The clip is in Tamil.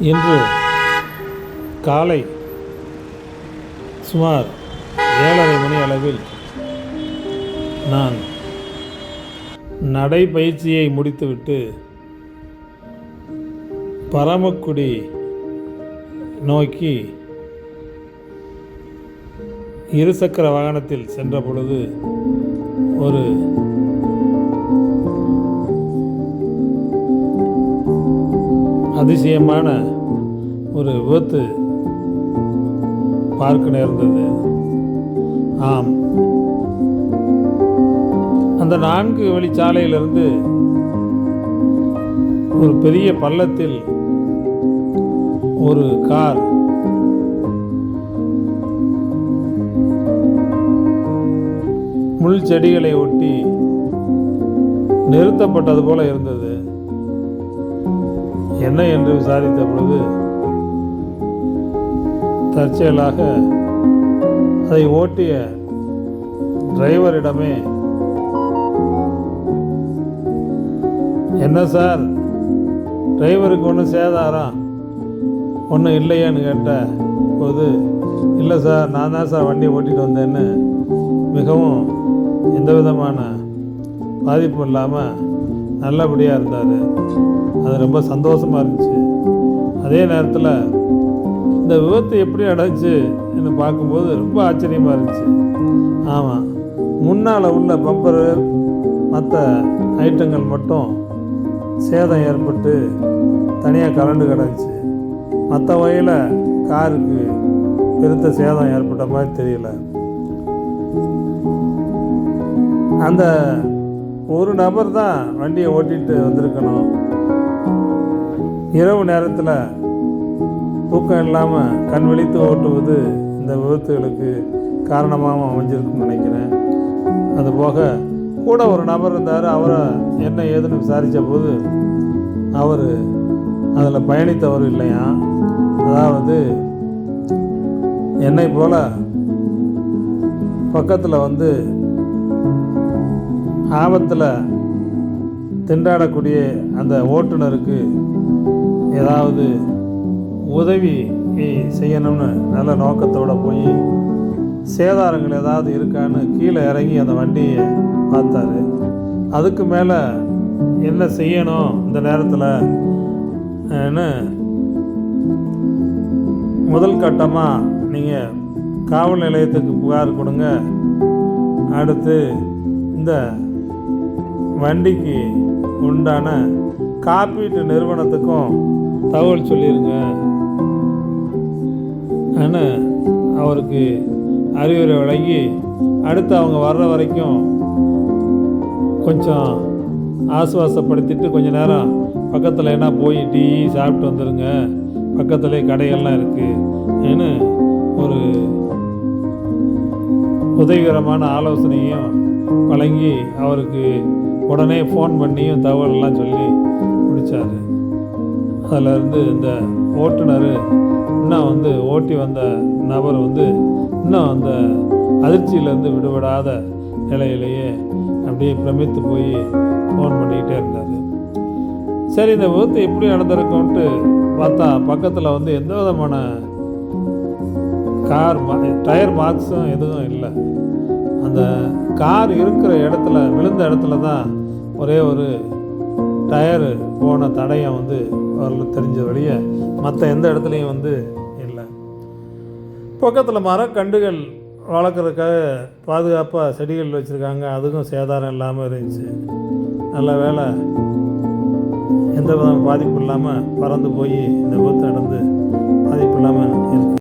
இன்று காலை சுமார் 7:30 மணி அளவில் நான் நடைப்பயிற்சியை முடித்துவிட்டு பரமக்குடி நோக்கி இருசக்கர வாகனத்தில் சென்ற பொழுது ஒரு அதிசயமான ஒரு விபத்து பார்க்க நேர்ந்தது. ஆம், அந்த 4 வழிச்சாலையிலிருந்து ஒரு பெரிய பள்ளத்தில் ஒரு கார் முள் செடிகளை ஒட்டி நிறுத்தப்பட்டது போல இருந்தது. என்ன என்று விசாரித்த பொழுது தற்செயலாக அதை ஓட்டிய டிரைவரிடமே, என்ன சார், டிரைவருக்கு ஒன்றும் சேதாரம் ஒன்றும் இல்லையான்னு கேட்ட போது, இல்லை சார், நான் தான் சார் வண்டியை ஓட்டிகிட்டு வந்தேன்னு மிகவும் எந்த விதமான பாதிப்பும் இல்லாமல் நல்லபடியாக இருந்தார். அது ரொம்ப சந்தோஷமாக இருந்துச்சு. அதே நேரத்தில் இந்த விபத்து எப்படி நடந்துச்சுன்னு பார்க்கும்போது ரொம்ப ஆச்சரியமாக இருந்துச்சு. ஆமாம், முன்னால் உள்ள பம்பரு மற்ற ஐட்டங்கள் மட்டும் சேதம் ஏற்பட்டு தனியாக கரண்டு கிடந்துச்சு. மற்ற வகையில் காருக்கு பெருத்த சேதம் ஏற்பட்ட மாதிரி தெரியல. அந்த ஒரு நபர் தான் வண்டியை ஓட்டிகிட்டு வந்திருக்கணும். இரவு நேரத்தில் தூக்கம் இல்லாமல் கண் விழித்து ஓட்டுவது இந்த விபத்துகளுக்கு காரணமாக அமைஞ்சிருக்குன்னு நினைக்கிறேன். அதுபோக கூட ஒரு நபர் இருந்தார். அவரை என்ன ஏதுன்னு விசாரித்த போது அவர் அதில் பயணித்தவர் இல்லையா. அதாவது என்னை போல் பக்கத்தில் வந்து ஆபத்தில் திண்டாடக்கூடிய அந்த ஓட்டுநருக்கு ஏதாவது உதவி செய்யணும்னு நல்ல நோக்கத்தோடு போய் சேதாரங்கள் ஏதாவது இருக்கான்னு கீழே இறங்கி அந்த வண்டியை பார்த்தாரு. அதுக்கு மேலே என்ன செய்யணும் இந்த நேரத்தில் முதல் கட்டமாக நீங்கள் காவல் நிலையத்துக்கு புகார் கொடுங்க. அடுத்து இந்த வண்டிக்கு உண்டான காப்பீட்டு நிறுவனத்துக்கும் தகவல் சொல்லிடுங்க அவருக்கு அறிவுரை வழங்கி, அடுத்து அவங்க வர்ற வரைக்கும் கொஞ்சம் ஆசுவாசப்படுத்திட்டு கொஞ்ச நேரம் பக்கத்தில் என்ன போய் டீ சாப்பிட்டு வந்துடுங்க, பக்கத்துலேயே கடைகள்லாம் இருக்குன்னு ஒரு உதவிகரமான ஆலோசனையும் வழங்கி அவருக்கு உடனே ஃபோன் பண்ணியும் தகவலெல்லாம் சொல்லி முடித்தார். அதிலேருந்து இந்த ஓட்டுநர் இன்னும் ஓட்டி வந்த நபர் இன்னும் அந்த அதிர்ச்சியிலேருந்து விடுபடாத நிலையிலேயே அப்படியே பிரமித்து போய் ஃபோன் பண்ணிக்கிட்டே இருந்தார். சரி, இந்த விபத்து எப்படி நடந்திருக்கும்ன்ட்டு பார்த்தா பக்கத்தில் எந்த விதமான கார் டயர் மார்க்ஸும் எதுவும் இல்லை. அந்த கார் இருக்கிற இடத்துல, விழுந்த இடத்துல தான் ஒரே ஒரு டயரு போன தடயம் அவர்களுக்கு தெரிஞ்ச வழிய மற்ற எந்த இடத்துலையும் இல்லை. பக்கத்தில் மரக்கண்டுகள் வளர்க்குறதுக்காக பாதுகாப்பாக செடிகள் வச்சுருக்காங்க. அதுக்கும் சேதாரம் இல்லாமல் இருந்துச்சு. நல்ல வேளை எந்த விதமான பாதிப்பு இல்லாமல் பறந்து போய் இந்த விபத்து நடந்து பாதிப்பு இல்லாமல் இருக்குது.